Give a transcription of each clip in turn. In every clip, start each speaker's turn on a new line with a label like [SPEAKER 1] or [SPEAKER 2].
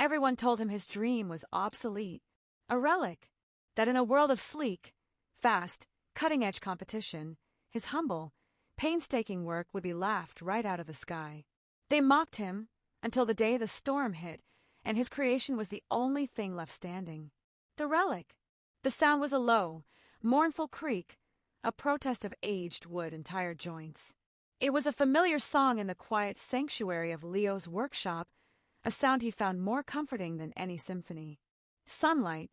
[SPEAKER 1] Everyone told him his dream was obsolete, a relic, that in a world of sleek, fast, cutting-edge competition, his humble, painstaking work would be laughed right out of the sky. They mocked him until the day the storm hit and his creation was the only thing left standing. The relic. The sound was a low, mournful creak, a protest of aged wood and tired joints. It was a familiar song in the quiet sanctuary of Leo's workshop, a sound he found more comforting than any symphony. Sunlight,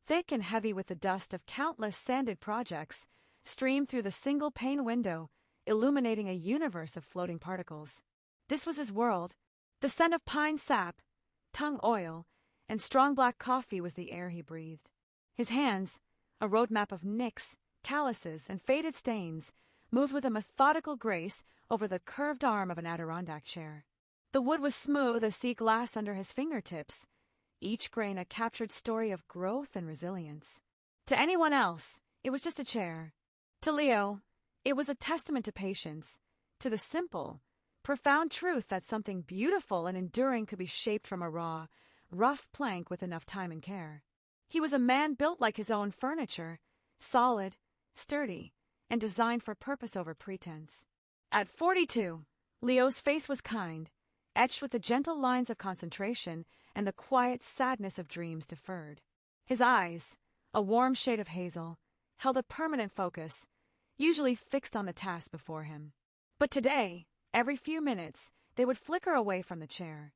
[SPEAKER 1] thick and heavy with the dust of countless sanded projects, streamed through the single-pane window, illuminating a universe of floating particles. This was his world. The scent of pine sap, tung oil, and strong black coffee was the air he breathed. His hands, a roadmap of nicks, calluses, and faded stains, moved with a methodical grace over the curved arm of an Adirondack chair. The wood was smooth as sea glass under his fingertips, each grain a captured story of growth and resilience. To anyone else, it was just a chair. To Leo, it was a testament to patience, to the simple, profound truth that something beautiful and enduring could be shaped from a raw, rough plank with enough time and care. He was a man built like his own furniture, solid, sturdy, and designed for purpose over pretense. At 42, Leo's face was kind, etched with the gentle lines of concentration and the quiet sadness of dreams deferred. His eyes, a warm shade of hazel, held a permanent focus, usually fixed on the task before him. But today, every few minutes, they would flicker away from the chair.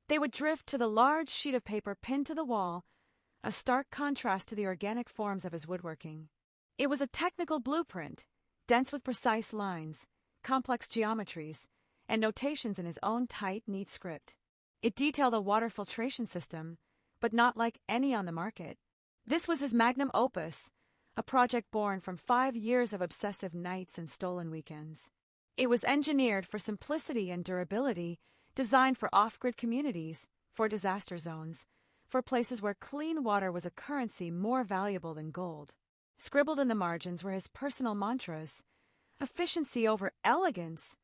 [SPEAKER 1] They would drift to the large sheet of paper pinned to the wall, a stark contrast to the organic forms of his woodworking. It was a technical blueprint, dense with precise lines, complex geometries, and notations in his own tight, neat script. It detailed a water filtration system, but not like any on the market. This was his magnum opus, a project born from 5 years of obsessive nights and stolen weekends. It was engineered for simplicity and durability, designed for off-grid communities, for disaster zones, for places where clean water was a currency more valuable than gold. Scribbled in the margins were his personal mantras: efficiency over elegance,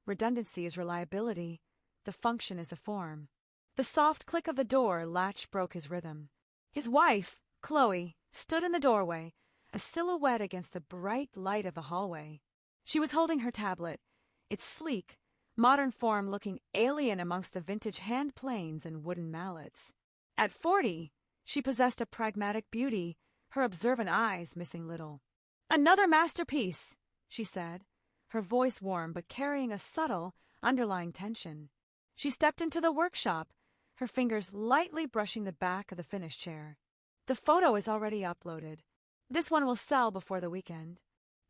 [SPEAKER 1] redundancy is reliability, the function is the form. The soft click of the door latch broke his rhythm. His wife, Chloe, stood in the doorway, a silhouette against the bright light of the hallway. She was holding her tablet, its sleek, modern form looking alien amongst the vintage hand planes and wooden mallets. At 40, she possessed a pragmatic beauty, her observant eyes missing little. "Another masterpiece," she said, her voice warm but carrying a subtle, underlying tension. She stepped into the workshop, her fingers lightly brushing the back of the finished chair. "The photo is already uploaded. This one will sell before the weekend.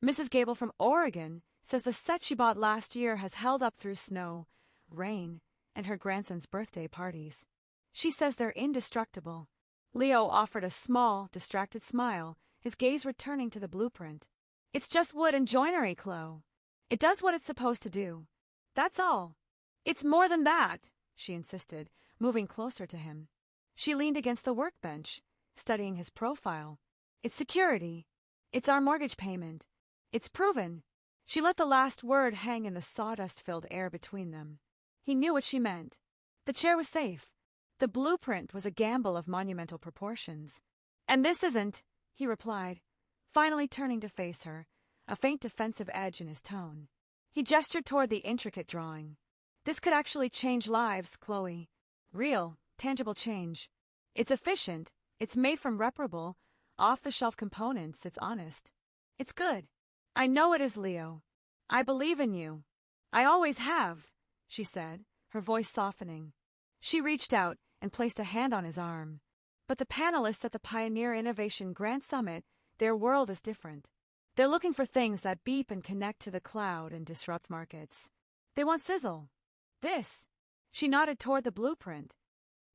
[SPEAKER 1] Mrs. Gable from Oregon says the set she bought last year has held up through snow, rain, and her grandson's birthday parties. She says they're indestructible." Leo offered a small, distracted smile, his gaze returning to the blueprint. "It's just wood and joinery, Chloe. It does what it's supposed to do. That's all." "It's more than that," she insisted, moving closer to him. She leaned against the workbench, studying his profile. "It's security. It's our mortgage payment. It's proven." She let the last word hang in the sawdust-filled air between them. He knew what she meant. The chair was safe. The blueprint was a gamble of monumental proportions. "And this isn't," he replied, finally turning to face her, a faint defensive edge in his tone. He gestured toward the intricate drawing. "This could actually change lives, Chloe. Real, tangible change. It's efficient. It's made from reparable, off-the-shelf components. It's honest. It's good. I know it is, Leo. I believe in you. I always have," she said, her voice softening. She reached out and placed a hand on his arm. But the panelists at the Pioneer Innovation Grant Summit, their world is different. They're looking for things that beep and connect to the cloud and disrupt markets. They want sizzle. This, she nodded toward the blueprint.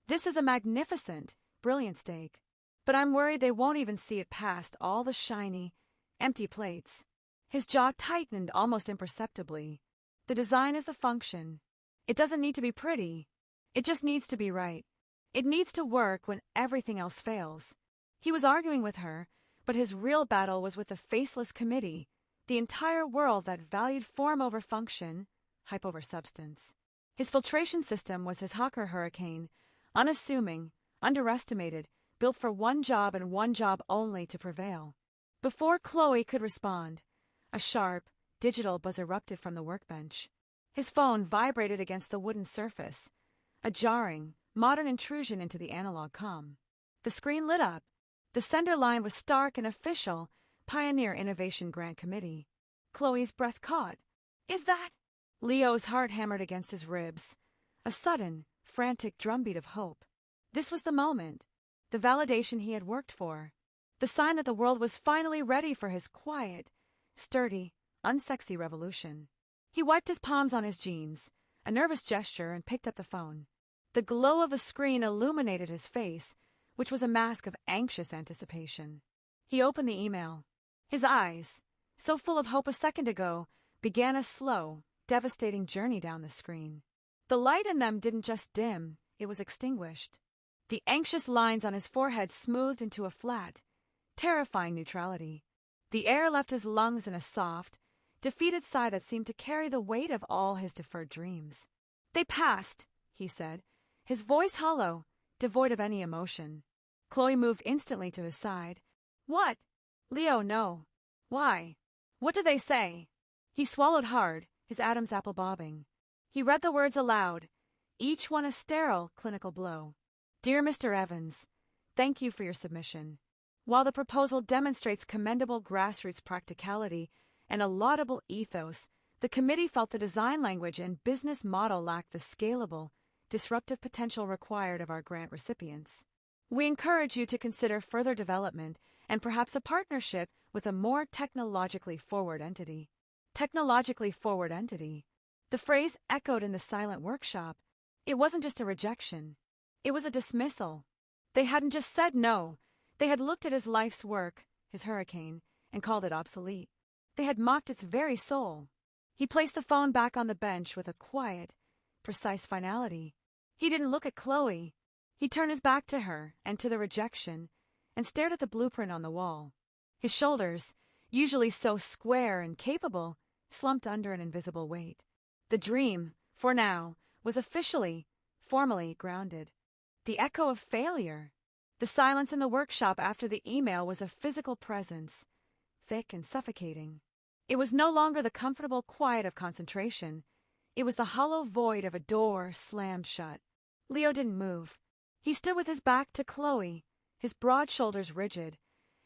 [SPEAKER 1] "This is a magnificent, brilliant steak. But I'm worried they won't even see it past all the shiny, empty plates." His jaw tightened almost imperceptibly. "The design is the function. It doesn't need to be pretty. It just needs to be right. It needs to work when everything else fails." He was arguing with her, but his real battle was with the faceless committee, the entire world that valued form over function, hype over substance. His filtration system was his Hawker Hurricane, Unassuming, underestimated, built for one job and one job only to prevail. Before Chloe could respond, a sharp, digital buzz erupted from the workbench. His phone vibrated against the wooden surface, a jarring, modern intrusion into the analog comm. The screen lit up. The sender line was stark and official, Pioneer Innovation Grant Committee. Chloe's breath caught. Is that? Leo's heart hammered against his ribs. A sudden, frantic drumbeat of hope. This was the moment, the validation he had worked for, the sign that the world was finally ready for his quiet, sturdy, unsexy revolution. He wiped his palms on his jeans, a nervous gesture, and picked up the phone. The glow of the screen illuminated his face, which was a mask of anxious anticipation. He opened the email. His eyes, so full of hope a second ago, began a slow, devastating journey down the screen. The light in them didn't just dim, it was extinguished. The anxious lines on his forehead smoothed into a flat, terrifying neutrality. The air left his lungs in a soft, defeated sigh that seemed to carry the weight of all his deferred dreams. They passed, he said, his voice hollow, devoid of any emotion. Chloe moved instantly to his side. What? Leo, no. Why? What did they say? He swallowed hard, his Adam's apple bobbing. He read the words aloud, each one a sterile, clinical blow. Dear Mr. Evans, thank you for your submission. While the proposal demonstrates commendable grassroots practicality and a laudable ethos, the committee felt the design language and business model lacked the scalable, disruptive potential required of our grant recipients. We encourage you to consider further development and perhaps a partnership with a more technologically forward entity. Technologically forward entity. The phrase echoed in the silent workshop. It wasn't just a rejection. It was a dismissal. They hadn't just said no. They had looked at his life's work, his hurricane, and called it obsolete. They had mocked its very soul. He placed the phone back on the bench with a quiet, precise finality. He didn't look at Chloe. He turned his back to her and to the rejection and stared at the blueprint on the wall. His shoulders, usually so square and capable, slumped under an invisible weight. The dream, for now, was officially, formally grounded. The echo of failure. The silence in the workshop after the email was a physical presence, thick and suffocating. It was no longer the comfortable quiet of concentration. It was the hollow void of a door slammed shut. Leo didn't move. He stood with his back to Chloe, his broad shoulders rigid,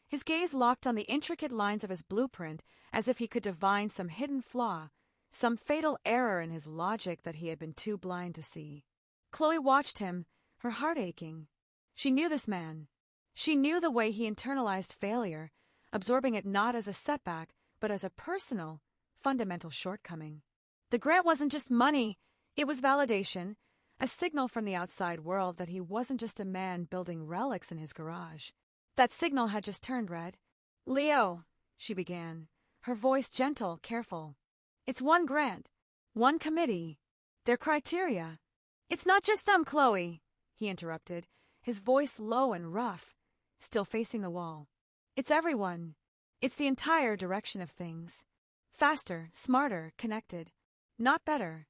[SPEAKER 1] his gaze locked on the intricate lines of his blueprint as if he could divine some hidden flaw, some fatal error in his logic that he had been too blind to see. Chloe watched him, her heart aching. She knew this man. She knew the way he internalized failure, absorbing it not as a setback, but as a personal, fundamental shortcoming. The grant wasn't just money, it was validation, a signal from the outside world that he wasn't just a man building relics in his garage. That signal had just turned red. Leo, she began, her voice gentle, careful. It's one grant, one committee, their criteria. It's not just them, Chloe, he interrupted, his voice low and rough, still facing the wall. It's everyone. It's the entire direction of things. Faster, smarter, connected. Not better.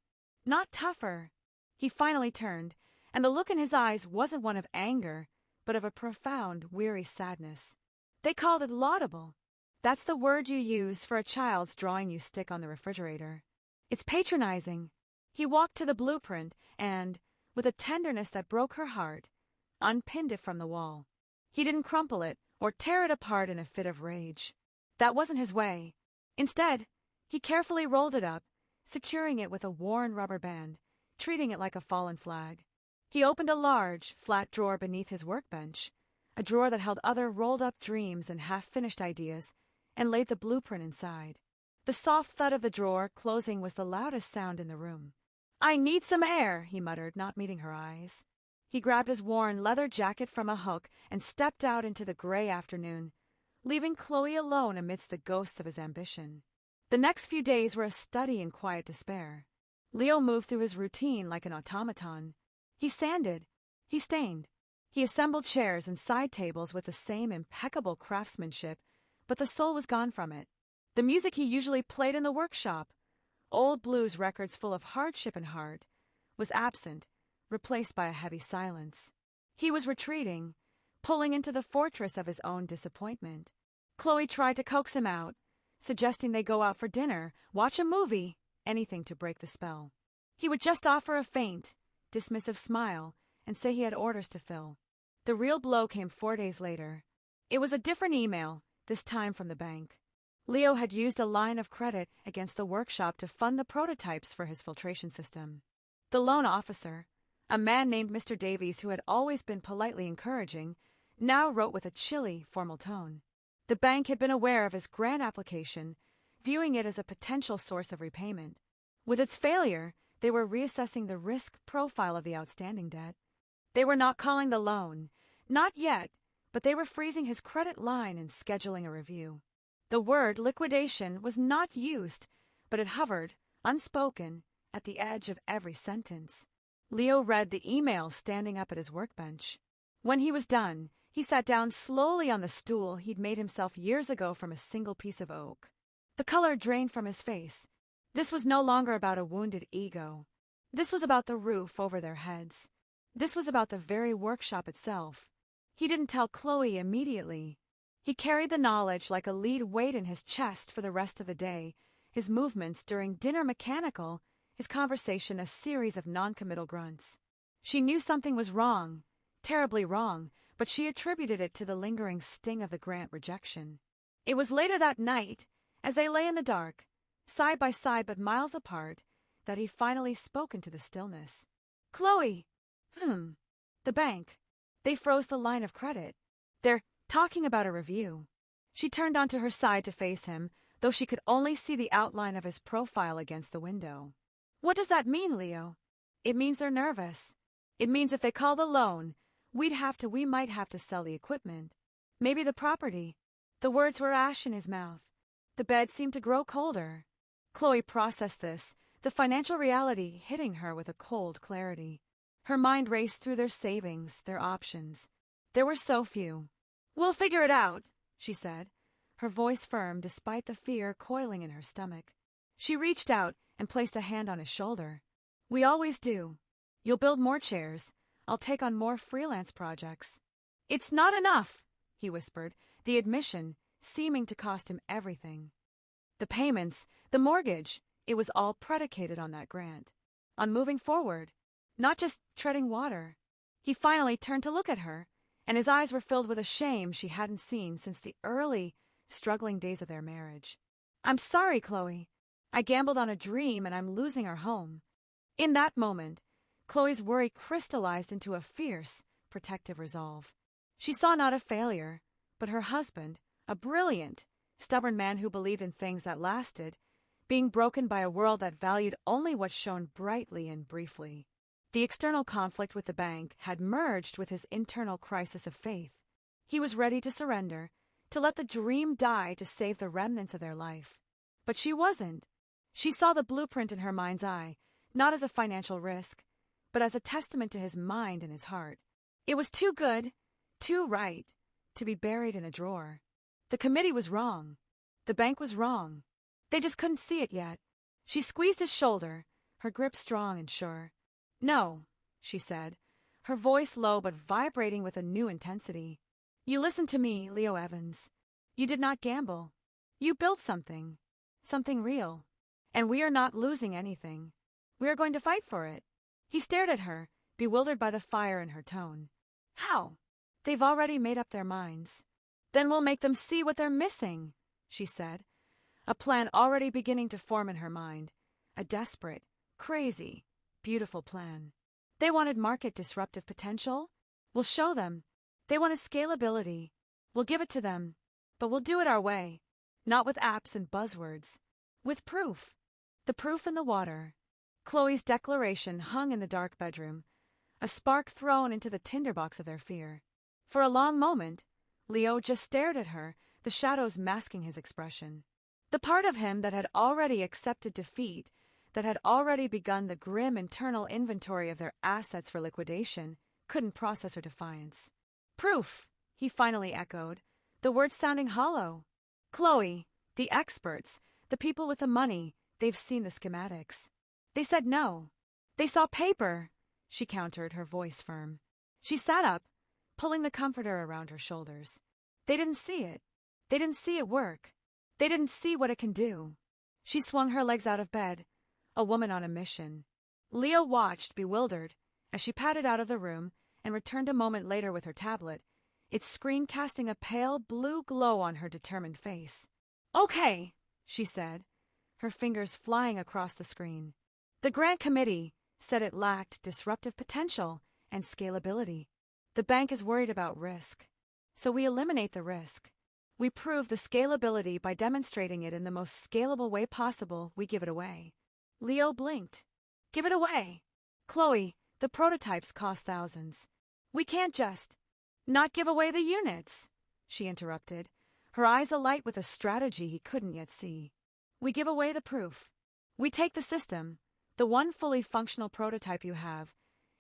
[SPEAKER 1] Not tougher. He finally turned, and the look in his eyes wasn't one of anger, but of a profound, weary sadness. They called it laudable. That's the word you use for a child's drawing you stick on the refrigerator. It's patronizing. He walked to the blueprint and, with a tenderness that broke her heart, unpinned it from the wall. He didn't crumple it or tear it apart in a fit of rage. That wasn't his way. Instead, he carefully rolled it up, securing it with a worn rubber band, treating it like a fallen flag. He opened a large, flat drawer beneath his workbench, a drawer that held other rolled-up dreams and half-finished ideas, and laid the blueprint inside. The soft thud of the drawer closing was the loudest sound in the room. "I need some air," he muttered, not meeting her eyes. He grabbed his worn leather jacket from a hook and stepped out into the gray afternoon, leaving Chloe alone amidst the ghosts of his ambition. The next few days were a study in quiet despair. Leo moved through his routine like an automaton. He sanded. He stained. He assembled chairs and side tables with the same impeccable craftsmanship, but the soul was gone from it. The music he usually played in the workshop, old blues records full of hardship and heart, was absent, replaced by a heavy silence. He was retreating, pulling into the fortress of his own disappointment. Chloe tried to coax him out, suggesting they go out for dinner, watch a movie, anything to break the spell. He would just offer a faint, dismissive smile and say he had orders to fill. The real blow came 4 days later. It was a different email, this time from the bank. Leo had used a line of credit against the workshop to fund the prototypes for his filtration system. The loan officer, a man named Mr. Davies who had always been politely encouraging, now wrote with a chilly, formal tone. The bank had been aware of his grant application, viewing it as a potential source of repayment. With its failure, they were reassessing the risk profile of the outstanding debt. They were not calling the loan, not yet, but they were freezing his credit line and scheduling a review. The word liquidation was not used, but it hovered, unspoken, at the edge of every sentence. Leo read the email standing up at his workbench. When he was done, he sat down slowly on the stool he'd made himself years ago from a single piece of oak. The color drained from his face. This was no longer about a wounded ego. This was about the roof over their heads. This was about the very workshop itself. He didn't tell Chloe immediately. He carried the knowledge like a lead weight in his chest for the rest of the day, his movements during dinner mechanical, his conversation a series of non-committal grunts. She knew something was wrong, terribly wrong, but she attributed it to the lingering sting of the grant rejection. It was later that night, as they lay in the dark, side by side but miles apart, that he finally spoke into the stillness. "Chloe!" "The bank. They froze the line of credit. They're talking about a review." She turned onto her side to face him, though she could only see the outline of his profile against the window. "What does that mean, Leo?" "It means they're nervous. It means if they call the loan, we might have to sell the equipment. Maybe the property." The words were ash in his mouth. The bed seemed to grow colder. Chloe processed this, the financial reality hitting her with a cold clarity. Her mind raced through their savings, their options. There were so few. "We'll figure it out," she said, her voice firm despite the fear coiling in her stomach. She reached out and placed a hand on his shoulder. "We always do. You'll build more chairs. I'll take on more freelance projects." "It's not enough," he whispered, the admission seeming to cost him everything. The payments, the mortgage, it was all predicated on that grant. On moving forward, not just treading water. He finally turned to look at her, and his eyes were filled with a shame she hadn't seen since the early, struggling days of their marriage. "I'm sorry, Chloe. I gambled on a dream and I'm losing our home." In that moment, Chloe's worry crystallized into a fierce, protective resolve. She saw not a failure, but her husband, a brilliant, stubborn man who believed in things that lasted, being broken by a world that valued only what shone brightly and briefly. The external conflict with the bank had merged with his internal crisis of faith. He was ready to surrender, to let the dream die to save the remnants of their life. But she wasn't. She saw the blueprint in her mind's eye, not as a financial risk, but as a testament to his mind and his heart. It was too good, too right, to be buried in a drawer. The committee was wrong. The bank was wrong. They just couldn't see it yet. She squeezed his shoulder, her grip strong and sure. "No," she said, her voice low but vibrating with a new intensity. "You listened to me, Leo Evans. You did not gamble. You built something real. And we are not losing anything. We are going to fight for it." He stared at her, bewildered by the fire in her tone. "How?" "They've already made up their minds." "Then we'll make them see what they're missing," she said, a plan already beginning to form in her mind, a desperate, crazy, beautiful plan. They wanted market disruptive potential? We'll show them. They wanted scalability. We'll give it to them. But we'll do it our way. Not with apps and buzzwords. With proof. The proof in the water. Chloe's declaration hung in the dark bedroom, a spark thrown into the tinderbox of their fear. For a long moment, Leo just stared at her, the shadows masking his expression. The part of him that had already accepted defeat, that had already begun the grim internal inventory of their assets for liquidation, couldn't process her defiance. "Proof," he finally echoed, the words sounding hollow. "Chloe, the experts, the people with the money, they've seen the schematics. They said no. They saw paper," she countered, her voice firm. She sat up, pulling the comforter around her shoulders. They didn't see it. They didn't see it work. They didn't see what it can do. She swung her legs out of bed, a woman on a mission. Leo watched, bewildered, as she padded out of the room and returned a moment later with her tablet, its screen casting a pale blue glow on her determined face. "Okay," she said, her fingers flying across the screen. The grant committee said it lacked disruptive potential and scalability. The bank is worried about risk. So we eliminate the risk. We prove the scalability by demonstrating it in the most scalable way possible. We give it away. Leo blinked. Give it away. Chloe, the prototypes cost thousands. We can't just not give away the units, she interrupted, her eyes alight with a strategy he couldn't yet see. We give away the proof. We take the system, the one fully functional prototype you have,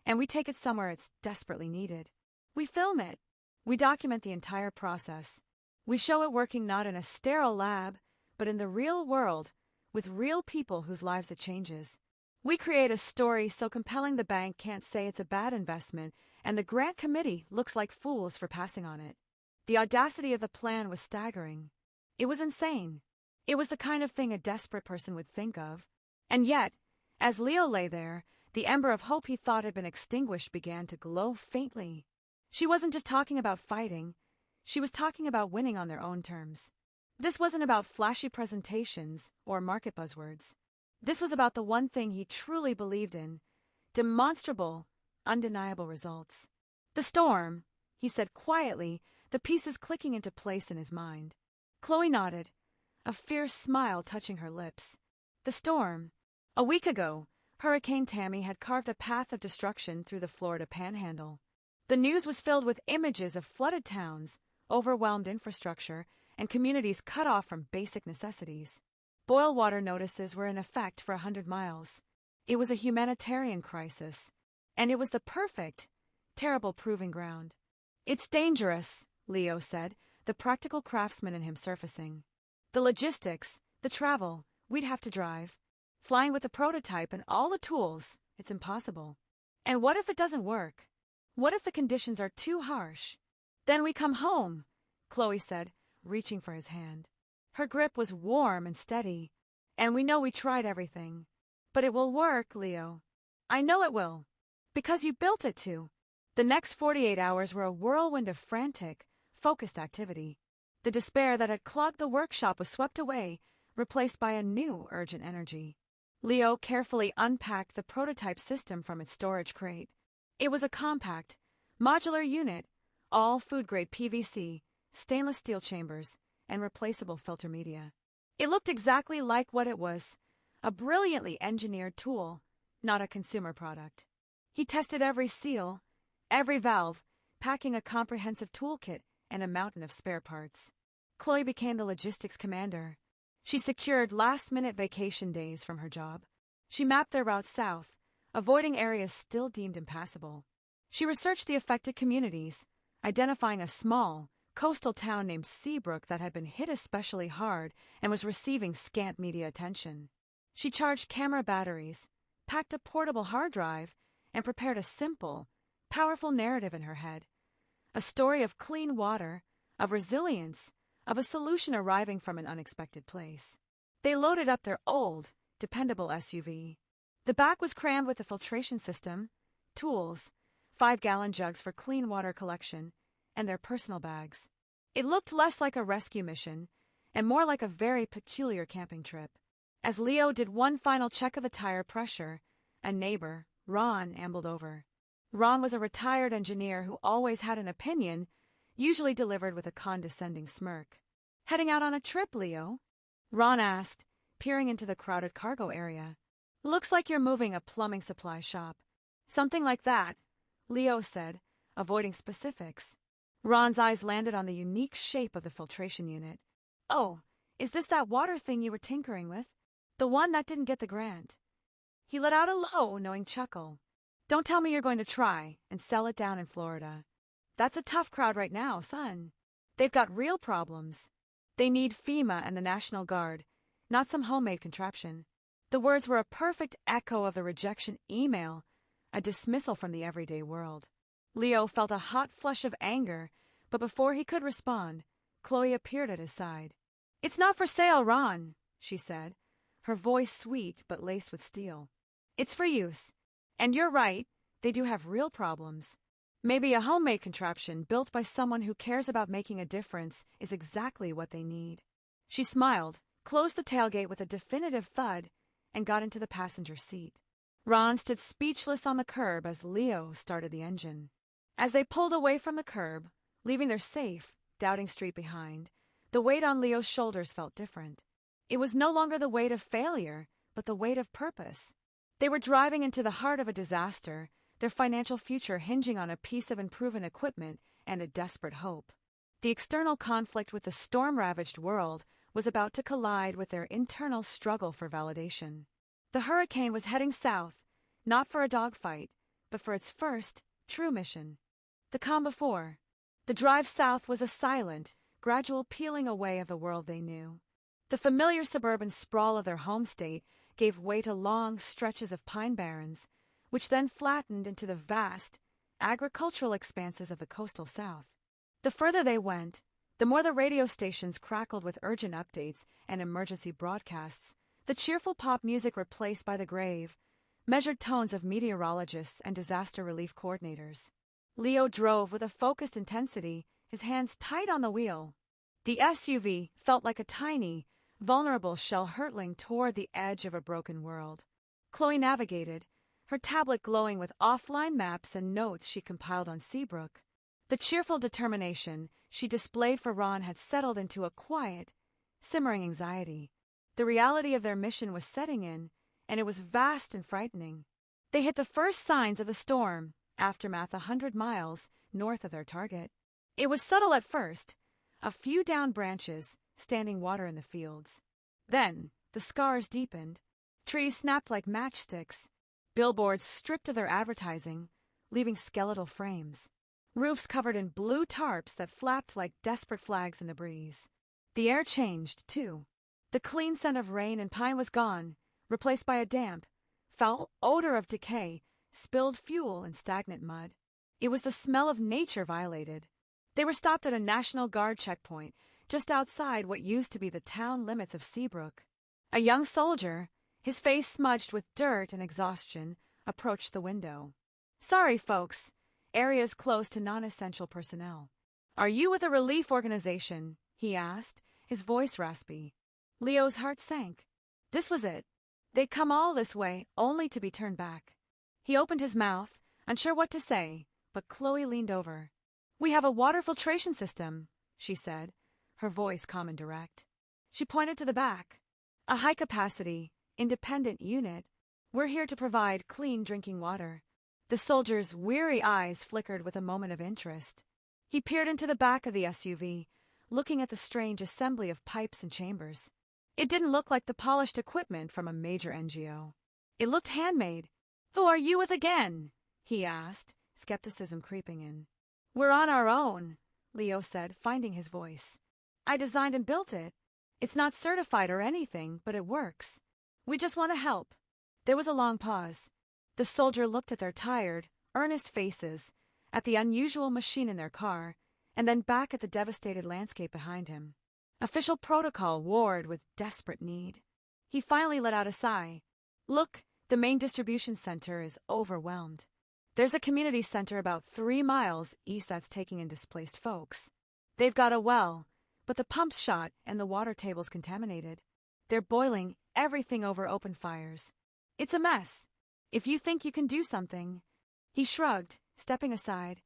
[SPEAKER 1] and we take it somewhere it's desperately needed. We film it. We document the entire process. We show it working not in a sterile lab, but in the real world, with real people whose lives it changes. We create a story so compelling the bank can't say it's a bad investment, and the grant committee looks like fools for passing on it. The audacity of the plan was staggering. It was insane. It was the kind of thing a desperate person would think of. And yet, as Leo lay there, the ember of hope he thought had been extinguished began to glow faintly. She wasn't just talking about fighting. She was talking about winning on their own terms. This wasn't about flashy presentations or market buzzwords. This was about the one thing he truly believed in, demonstrable, undeniable results. The storm, he said quietly, the pieces clicking into place in his mind. Chloe nodded, a fierce smile touching her lips. The storm. A week ago, Hurricane Tammy had carved a path of destruction through the Florida Panhandle. The news was filled with images of flooded towns, overwhelmed infrastructure, and communities cut off from basic necessities. Boil water notices were in effect for 100 miles. It was a humanitarian crisis, and it was the perfect, terrible proving ground. It's dangerous, Leo said, the practical craftsman in him surfacing. The logistics, the travel, we'd have to drive. Flying with the prototype and all the tools, it's impossible. And what if it doesn't work? What if the conditions are too harsh? Then we come home, Chloe said, reaching for his hand. Her grip was warm and steady. And we know we tried everything. But it will work, Leo. I know it will. Because you built it to. The next 48 hours were a whirlwind of frantic, focused activity. The despair that had clogged the workshop was swept away, replaced by a new urgent energy. Leo carefully unpacked the prototype system from its storage crate. It was a compact, modular unit, all food-grade PVC, stainless steel chambers, and replaceable filter media. It looked exactly like what it was, a brilliantly engineered tool, not a consumer product. He tested every seal, every valve, packing a comprehensive toolkit and a mountain of spare parts. Chloe became the logistics commander. She secured last-minute vacation days from her job. She mapped their route south, avoiding areas still deemed impassable. She researched the affected communities, identifying a small, coastal town named Seabrook that had been hit especially hard and was receiving scant media attention. She charged camera batteries, packed a portable hard drive, and prepared a simple, powerful narrative in her head. A story of clean water, of resilience, of a solution arriving from an unexpected place. They loaded up their old, dependable SUV. The back was crammed with a filtration system, tools, 5-gallon jugs for clean water collection, and their personal bags. It looked less like a rescue mission and more like a very peculiar camping trip. As Leo did one final check of the tire pressure, a neighbor, Ron, ambled over. Ron was a retired engineer who always had an opinion, usually delivered with a condescending smirk. Heading out on a trip, Leo? Ron asked, peering into the crowded cargo area. Looks like you're moving a plumbing supply shop. Something like that, Leo said, avoiding specifics. Ron's eyes landed on the unique shape of the filtration unit. Oh, is this that water thing you were tinkering with? The one that didn't get the grant. He let out a low, knowing chuckle. Don't tell me you're going to try and sell it down in Florida. That's a tough crowd right now, son. They've got real problems. They need FEMA and the National Guard, not some homemade contraption. The words were a perfect echo of the rejection email, a dismissal from the everyday world. Leo felt a hot flush of anger, but before he could respond, Chloe appeared at his side. "It's not for sale, Ron," she said, her voice sweet but laced with steel. "It's for use. And you're right, they do have real problems. Maybe a homemade contraption built by someone who cares about making a difference is exactly what they need." She smiled, closed the tailgate with a definitive thud, and got into the passenger seat. Ron stood speechless on the curb as Leo started the engine. As they pulled away from the curb, leaving their safe, doubting street behind, the weight on Leo's shoulders felt different. It was no longer the weight of failure, but the weight of purpose. They were driving into the heart of a disaster, their financial future hinging on a piece of unproven equipment and a desperate hope. The external conflict with the storm-ravaged world was about to collide with their internal struggle for validation. The hurricane was heading south, not for a dogfight, but for its first, true mission. The calm before. The drive south was a silent, gradual peeling away of the world they knew. The familiar suburban sprawl of their home state gave way to long stretches of pine barrens, which then flattened into the vast, agricultural expanses of the coastal south. The further they went, the more the radio stations crackled with urgent updates and emergency broadcasts, the cheerful pop music replaced by the grave, measured tones of meteorologists and disaster relief coordinators. Leo drove with a focused intensity, his hands tight on the wheel. The SUV felt like a tiny, vulnerable shell hurtling toward the edge of a broken world. Chloe navigated, her tablet glowing with offline maps and notes she compiled on Seabrook. The cheerful determination she displayed for Ron had settled into a quiet, simmering anxiety. The reality of their mission was setting in, and it was vast and frightening. They hit the first signs of the storm, aftermath 100 miles north of their target. It was subtle at first, a few downed branches, standing water in the fields. Then, the scars deepened. Trees snapped like matchsticks. Billboards stripped of their advertising, leaving skeletal frames. Roofs covered in blue tarps that flapped like desperate flags in the breeze. The air changed, too. The clean scent of rain and pine was gone, replaced by a damp, foul odor of decay, spilled fuel, and stagnant mud. It was the smell of nature violated. They were stopped at a National Guard checkpoint, just outside what used to be the town limits of Seabrook. A young soldier, his face smudged with dirt and exhaustion, approached the window. "Sorry, folks. Area's closed to non-essential personnel." "Are you with a relief organization?" he asked, his voice raspy. Leo's heart sank. This was it. They'd come all this way, only to be turned back. He opened his mouth, unsure what to say, but Chloe leaned over. "We have a water filtration system," she said, her voice calm and direct. She pointed to the back. "A high-capacity, independent unit. We're here to provide clean drinking water." The soldier's weary eyes flickered with a moment of interest. He peered into the back of the SUV, looking at the strange assembly of pipes and chambers. It didn't look like the polished equipment from a major NGO. It looked handmade. "Who are you with again?" he asked, skepticism creeping in. "We're on our own," Leo said, finding his voice. "I designed and built it. It's not certified or anything, but it works. We just want to help." There was a long pause. The soldier looked at their tired, earnest faces, at the unusual machine in their car, and then back at the devastated landscape behind him. Official protocol warred with desperate need. He finally let out a sigh. "Look, the main distribution center is overwhelmed. There's a community center about 3 miles east that's taking in displaced folks. They've got a well, but the pump's shot and the water table's contaminated. They're boiling everything over open fires. It's a mess. If you think you can do something..." He shrugged, stepping aside.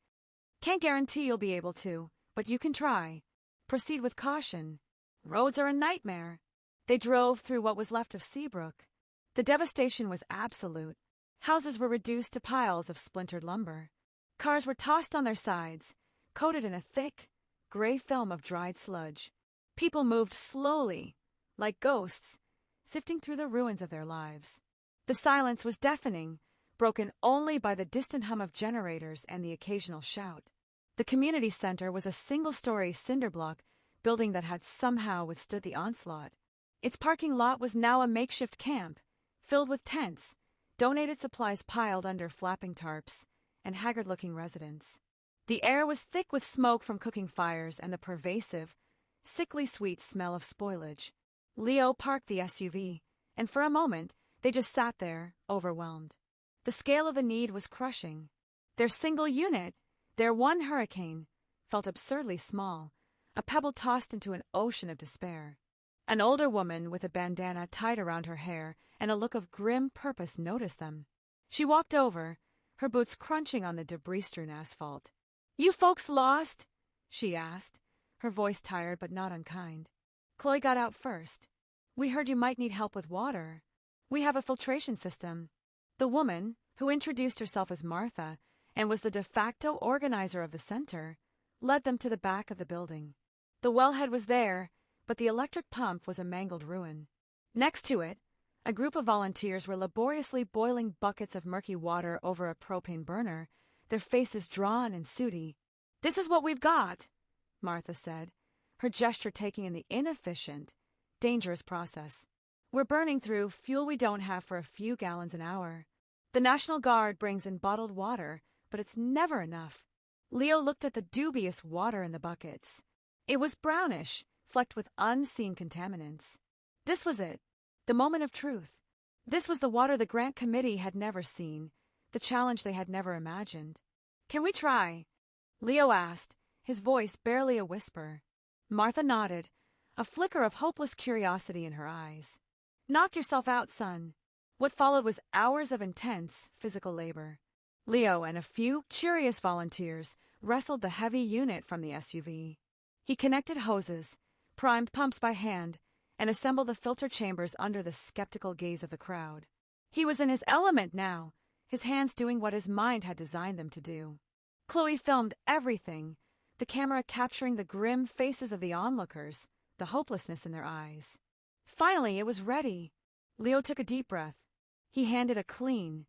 [SPEAKER 1] "Can't guarantee you'll be able to, but you can try. Proceed with caution. Roads are a nightmare." They drove through what was left of Seabrook. The devastation was absolute. Houses were reduced to piles of splintered lumber. Cars were tossed on their sides, coated in a thick, gray film of dried sludge. People moved slowly, like ghosts, sifting through the ruins of their lives. The silence was deafening, broken only by the distant hum of generators and the occasional shout. The community center was a single-story cinder block building that had somehow withstood the onslaught. Its parking lot was now a makeshift camp, filled with tents, donated supplies piled under flapping tarps, and haggard-looking residents. The air was thick with smoke from cooking fires and the pervasive, sickly sweet smell of spoilage. Leo parked the SUV, and for a moment, they just sat there, overwhelmed. The scale of the need was crushing. Their single unit, their one hurricane, felt absurdly small, a pebble tossed into an ocean of despair. An older woman with a bandana tied around her hair and a look of grim purpose noticed them. She walked over, her boots crunching on the debris-strewn asphalt. "You folks lost?" she asked, her voice tired but not unkind. Chloe got out first. "We heard you might need help with water. We have a filtration system." The woman, who introduced herself as Martha and was the de facto organizer of the center, led them to the back of the building. The wellhead was there, but the electric pump was a mangled ruin. Next to it, a group of volunteers were laboriously boiling buckets of murky water over a propane burner, their faces drawn and sooty. "This is what we've got," Martha said, her gesture taking in the inefficient, dangerous process. "We're burning through fuel we don't have for a few gallons an hour. The National Guard brings in bottled water, but it's never enough." Leo looked at the dubious water in the buckets. It was brownish, flecked with unseen contaminants. This was it, the moment of truth. This was the water the grant committee had never seen, the challenge they had never imagined. "Can we try?" Leo asked, his voice barely a whisper. Martha nodded, a flicker of hopeless curiosity in her eyes. "Knock yourself out, son." What followed was hours of intense physical labor. Leo and a few curious volunteers wrestled the heavy unit from the SUV. He connected hoses, primed pumps by hand, and assembled the filter chambers under the skeptical gaze of the crowd. He was in his element now, his hands doing what his mind had designed them to do. Chloe filmed everything, the camera capturing the grim faces of the onlookers, the hopelessness in their eyes. Finally, it was ready. Leo took a deep breath. He handed a clean,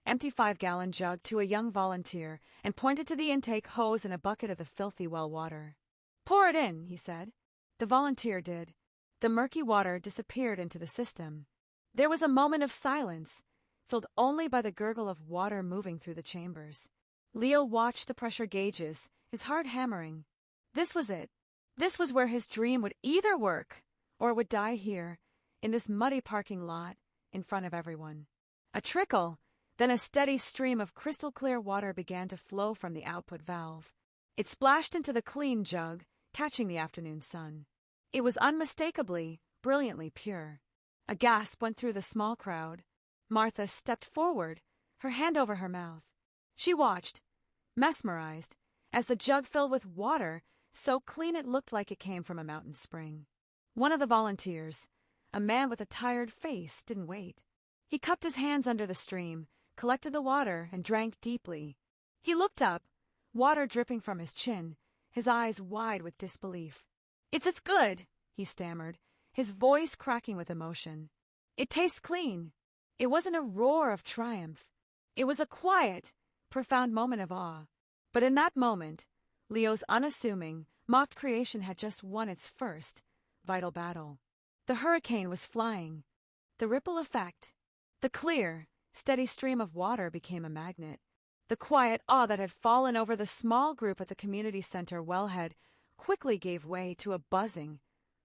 [SPEAKER 1] empty 5-gallon jug to a young volunteer and pointed to the intake hose and a bucket of the filthy well water. "Pour it in," he said. The volunteer did. The murky water disappeared into the system. There was a moment of silence, filled only by the gurgle of water moving through the chambers. Leo watched the pressure gauges, his heart hammering. This was it. This was where his dream would either work or it would die here, in this muddy parking lot, in front of everyone. A trickle, then a steady stream of crystal-clear water began to flow from the output valve. It splashed into the clean jug, catching the afternoon sun. It was unmistakably, brilliantly pure. A gasp went through the small crowd. Martha stepped forward, her hand over her mouth. She watched, mesmerized, as the jug filled with water so clean it looked like it came from a mountain spring. One of the volunteers, a man with a tired face, didn't wait. He cupped his hands under the stream, collected the water, and drank deeply. He looked up, water dripping from his chin, his eyes wide with disbelief. It's good," he stammered, his voice cracking with emotion. "It tastes clean." It wasn't a roar of triumph. It was a quiet, profound moment of awe. But in that moment, Leo's unassuming, mocked creation had just won its first, vital battle. The hurricane was flying. The ripple effect, the clear, steady stream of water became a magnet. The quiet awe that had fallen over the small group at the community center wellhead quickly gave way to a buzzing,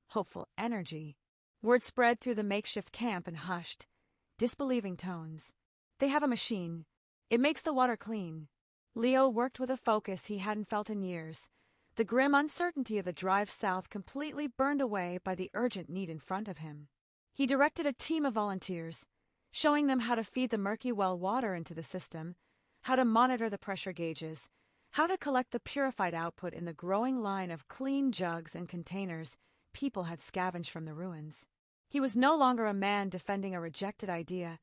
[SPEAKER 1] hopeful energy. Word spread through the makeshift camp in hushed, disbelieving tones. "They have a machine. It makes the water clean." Leo worked with a focus he hadn't felt in years, the grim uncertainty of the drive south completely burned away by the urgent need in front of him. He directed a team of volunteers, showing them how to feed the murky well water into the system, how to monitor the pressure gauges, how to collect the purified output in the growing line of clean jugs and containers people had scavenged from the ruins. He was no longer a man defending a rejected idea.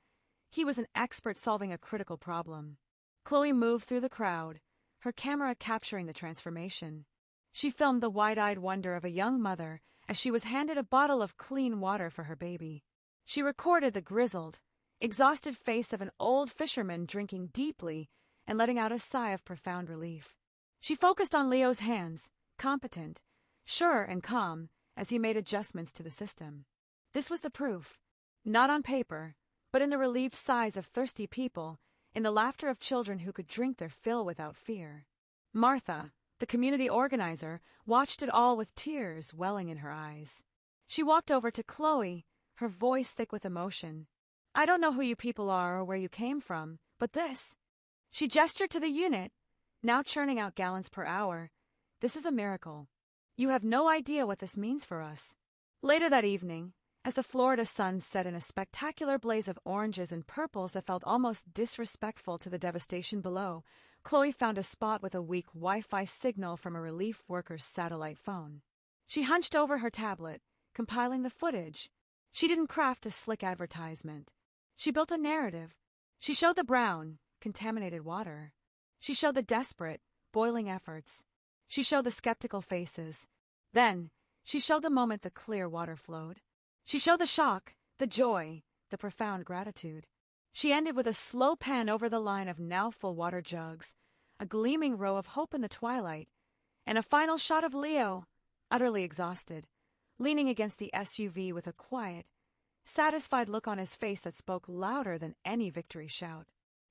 [SPEAKER 1] He was an expert solving a critical problem. Chloe moved through the crowd, her camera capturing the transformation. She filmed the wide-eyed wonder of a young mother as she was handed a bottle of clean water for her baby. She recorded the grizzled, exhausted face of an old fisherman drinking deeply and letting out a sigh of profound relief. She focused on Leo's hands, competent, sure and calm, as he made adjustments to the system. This was the proof, not on paper, but in the relieved sighs of thirsty people, in the laughter of children who could drink their fill without fear. Martha, the community organizer, watched it all with tears welling in her eyes. She walked over to Chloe, her voice thick with emotion. "I don't know who you people are or where you came from, but this—" She gestured to the unit, now churning out gallons per hour. "This is a miracle. You have no idea what this means for us." Later that evening, as the Florida sun set in a spectacular blaze of oranges and purples that felt almost disrespectful to the devastation below, Chloe found a spot with a weak Wi-Fi signal from a relief worker's satellite phone. She hunched over her tablet, compiling the footage. She didn't craft a slick advertisement. She built a narrative. She showed the brown, contaminated water. She showed the desperate, boiling efforts. She showed the skeptical faces. Then, she showed the moment the clear water flowed. She showed the shock, the joy, the profound gratitude. She ended with a slow pan over the line of now full water jugs, a gleaming row of hope in the twilight, and a final shot of Leo, utterly exhausted, leaning against the SUV with a quiet, satisfied look on his face that spoke louder than any victory shout.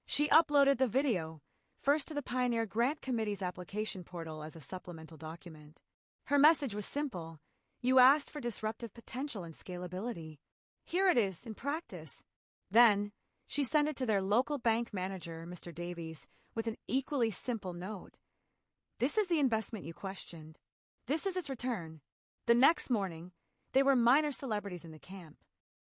[SPEAKER 1] She uploaded the video, first to the Pioneer Grant Committee's application portal as a supplemental document. Her message was simple. You asked for disruptive potential and scalability. Here it is in practice. Then, she sent it to their local bank manager, Mr. Davies, with an equally simple note. This is the investment you questioned. This is its return. The next morning, they were minor celebrities in the camp.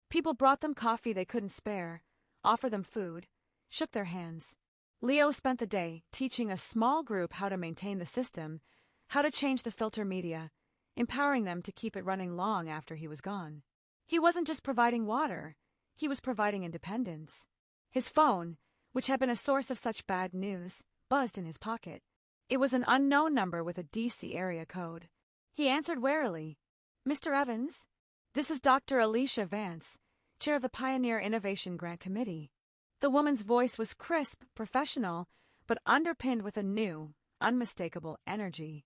[SPEAKER 1] People brought them coffee they couldn't spare, offered them food, shook their hands. Leo spent the day teaching a small group how to maintain the system, how to change the filter media, empowering them to keep it running long after he was gone. He wasn't just providing water, he was providing independence. His phone, which had been a source of such bad news, buzzed in his pocket. It was an unknown number with a DC area code. He answered warily. "Mr. Evans? This is Dr. Alicia Vance, chair of the Pioneer Innovation Grant Committee." The woman's voice was crisp, professional, but underpinned with a new, unmistakable energy.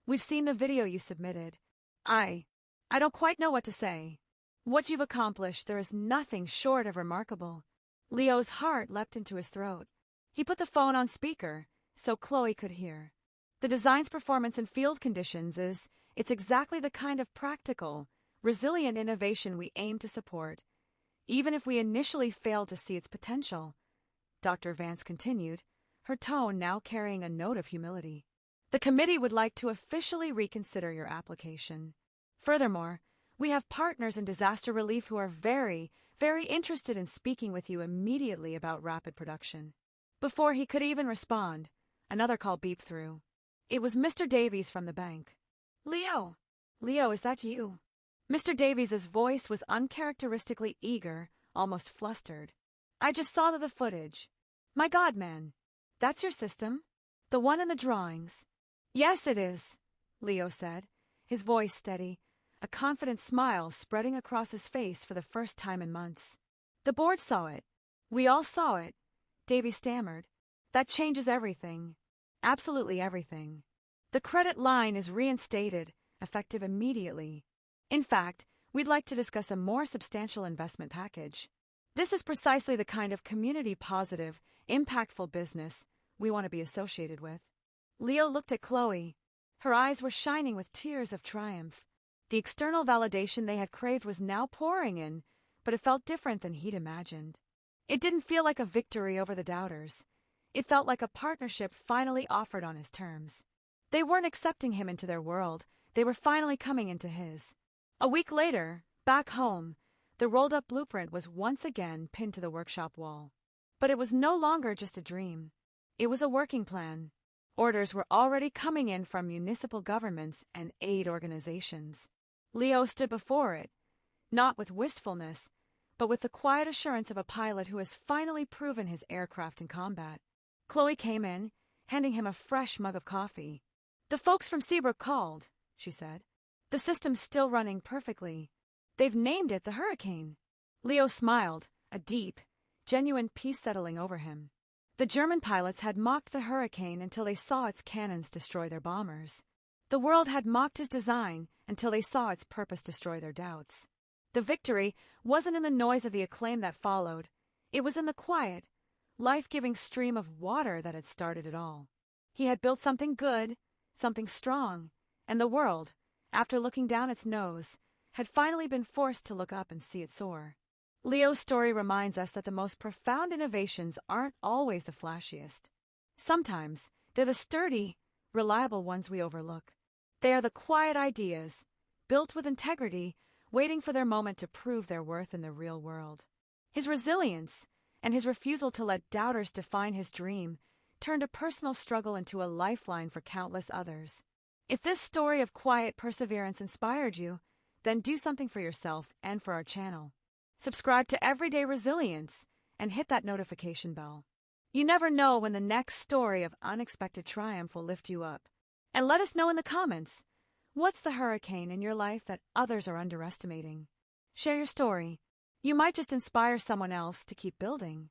[SPEAKER 1] "We've seen the video you submitted. I don't quite know what to say. What you've accomplished, there is nothing short of remarkable." Leo's heart leapt into his throat. He put the phone on speaker, so Chloe could hear. The design's performance in field conditions it's exactly the kind of practical, resilient innovation we aim to support, even if we initially failed to see its potential, Dr. Vance continued, her tone now carrying a note of humility. "The committee would like to officially reconsider your application. Furthermore, we have partners in disaster relief who are very, very interested in speaking with you immediately about rapid production." Before he could even respond, another call beeped through. It was Mr. Davies from the bank. "Leo! Leo, is that you?" Mr. Davies's voice was uncharacteristically eager, almost flustered. "I just saw the footage. My God, man. That's your system? The one in the drawings?" "Yes, it is," Leo said, his voice steady, a confident smile spreading across his face for the first time in months. "The board saw it. We all saw it," Davies stammered. "That changes everything. Absolutely everything. The credit line is reinstated, effective immediately. In fact, we'd like to discuss a more substantial investment package. This is precisely the kind of community-positive, impactful business we want to be associated with." Leo looked at Chloe. Her eyes were shining with tears of triumph. The external validation they had craved was now pouring in, but it felt different than he'd imagined. It didn't feel like a victory over the doubters. It felt like a partnership finally offered on his terms. They weren't accepting him into their world. They were finally coming into his. A week later, back home, the rolled-up blueprint was once again pinned to the workshop wall. But it was no longer just a dream. It was a working plan. Orders were already coming in from municipal governments and aid organizations. Leo stood before it, not with wistfulness, but with the quiet assurance of a pilot who has finally proven his aircraft in combat. Chloe came in, handing him a fresh mug of coffee. "The folks from Seabrook called," she said. "The system's still running perfectly. They've named it the Hurricane." Leo smiled, a deep, genuine peace settling over him. The German pilots had mocked the Hurricane until they saw its cannons destroy their bombers. The world had mocked his design until they saw its purpose destroy their doubts. The victory wasn't in the noise of the acclaim that followed. It was in the quiet, life-giving stream of water that had started it all. He had built something good, something strong, and the world, after looking down its nose, had finally been forced to look up and see it soar. Leo's story reminds us that the most profound innovations aren't always the flashiest. Sometimes they're the sturdy, reliable ones we overlook. They are the quiet ideas, built with integrity, waiting for their moment to prove their worth in the real world. His resilience and his refusal to let doubters define his dream turned a personal struggle into a lifeline for countless others. If this story of quiet perseverance inspired you, then do something for yourself and for our channel. Subscribe to Everyday Resilience and hit that notification bell. You never know when the next story of unexpected triumph will lift you up. And let us know in the comments, what's the hurricane in your life that others are underestimating? Share your story. You might just inspire someone else to keep building.